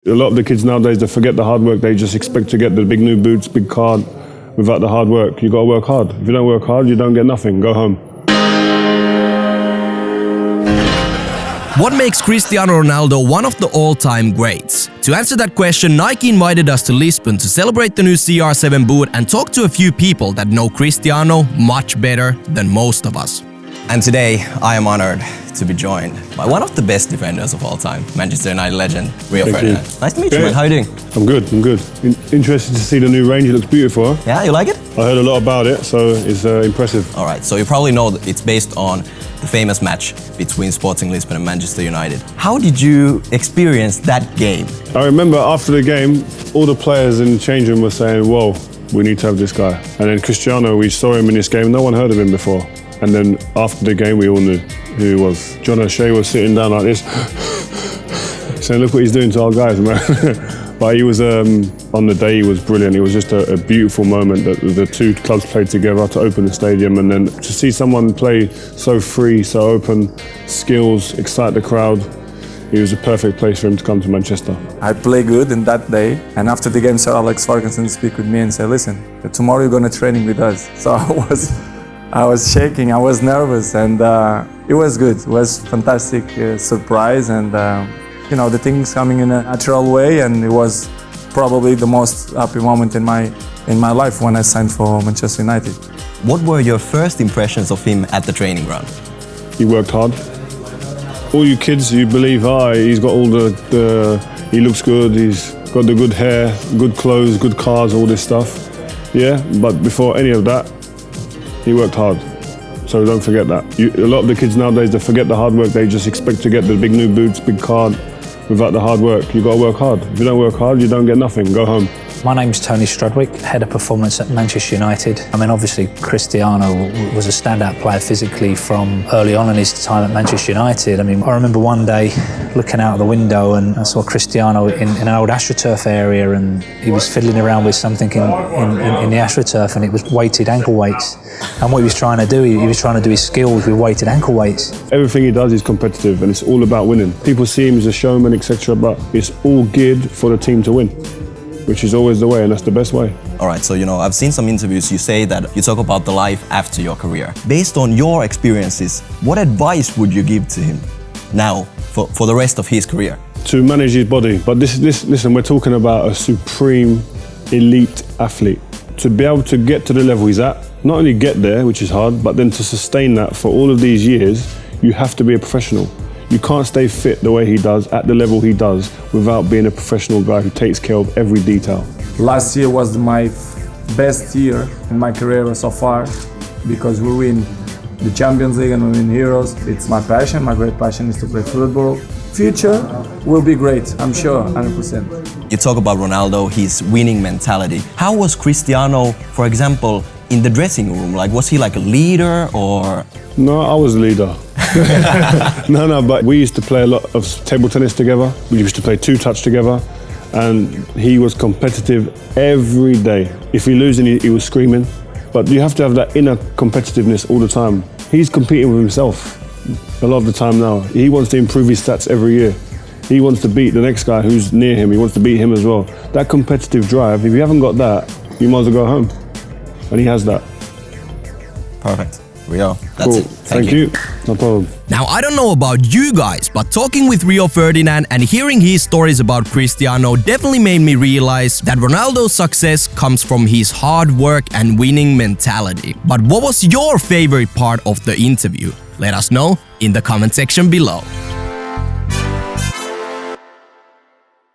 A lot of the kids nowadays, they forget the hard work. They just expect to get the big new boots, big car without the hard work. You got to work hard. If you don't work hard, you don't get nothing. Go home. What makes Cristiano Ronaldo one of the all-time greats? To answer that question, Nike invited us to Lisbon to celebrate the new CR7 boot and talk to a few people that know Cristiano much better than most of us. And today, I am honored to be joined by one of the best defenders of all time, Manchester United legend, Rio Ferdinand. Nice to meet you, man. How are you doing? I'm good, I'm good. Interested to see the new range. It looks beautiful. Yeah, you like it? I heard a lot about it, so it's impressive. All right, so you probably know that it's based on the famous match between Sporting Lisbon and Manchester United. How did you experience that game? I remember after the game, all the players in the change room were saying, whoa, we need to have this guy. And then Cristiano, we saw him in this game, no one heard of him before. And then after the game, we all knew who he was. John O'Shea was sitting down like this, saying, look what he's doing to our guys, man. But he was, on the day, he was brilliant. It was just a beautiful moment that the two clubs played together to open the stadium, and then to see someone play so free, so open, skills, excite the crowd. It was a perfect place for him to come to Manchester. I played good in that day, and after the game, Sir Alex Ferguson spoke with me and said, listen, tomorrow you're going to training with us. So I was shaking, I was nervous, and it was good. It was fantastic surprise, and you know, the things coming in a natural way, and it was probably the most happy moment in my life when I signed for Manchester United. What were your first impressions of him at the training ground? He worked hard. All you kids, you believe, he's got all he looks good, he's got the good hair, good clothes, good cars, all this stuff. Yeah, but before any of that, he worked hard. So don't forget that. A lot of the kids nowadays, they forget the hard work. They just expect to get the big new boots, big car without the hard work. You got to work hard. If you don't work hard, you don't get nothing. Go home. My name's Tony Strudwick, Head of Performance at Manchester United. I mean, obviously, Cristiano was a standout player physically from early on in his time at Manchester United. I mean, I remember one day looking out the window and I saw Cristiano in an old AstroTurf area, and he was fiddling around with something in the AstroTurf, and it was weighted ankle weights. And what he was trying to do, he was trying to do his skills with weighted ankle weights. Everything he does is competitive, and it's all about winning. People see him as a showman, etc., but it's all geared for the team to win, which is always the way, and that's the best way. All right, so I've seen some interviews, you say that you talk about the life after your career. Based on your experiences, what advice would you give to him now for the rest of his career? To manage his body, but listen, we're talking about a supreme elite athlete. To be able to get to the level he's at, not only get there, which is hard, but then to sustain that for all of these years, you have to be a professional. You can't stay fit the way he does, at the level he does, without being a professional guy who takes care of every detail. Last year was my best year in my career so far, because we win the Champions League and we win Heroes. It's my passion, my great passion is to play football. Future will be great, I'm sure, 100%. You talk about Ronaldo, his winning mentality. How was Cristiano, for example, in the dressing room? Like, was he like a leader or? No, I was a leader. No, but we used to play a lot of table tennis together. We used to play two-touch together, and he was competitive every day. If he losing, he was screaming. But you have to have that inner competitiveness all the time. He's competing with himself a lot of the time now. He wants to improve his stats every year. He wants to beat the next guy who's near him. He wants to beat him as well. That competitive drive, if you haven't got that, you might as well go home. And he has that. Perfect. Rio, that's cool. it. Thank you. No problem. Now, I don't know about you guys, but talking with Rio Ferdinand and hearing his stories about Cristiano definitely made me realize that Ronaldo's success comes from his hard work and winning mentality. But what was your favorite part of the interview? Let us know in the comment section below.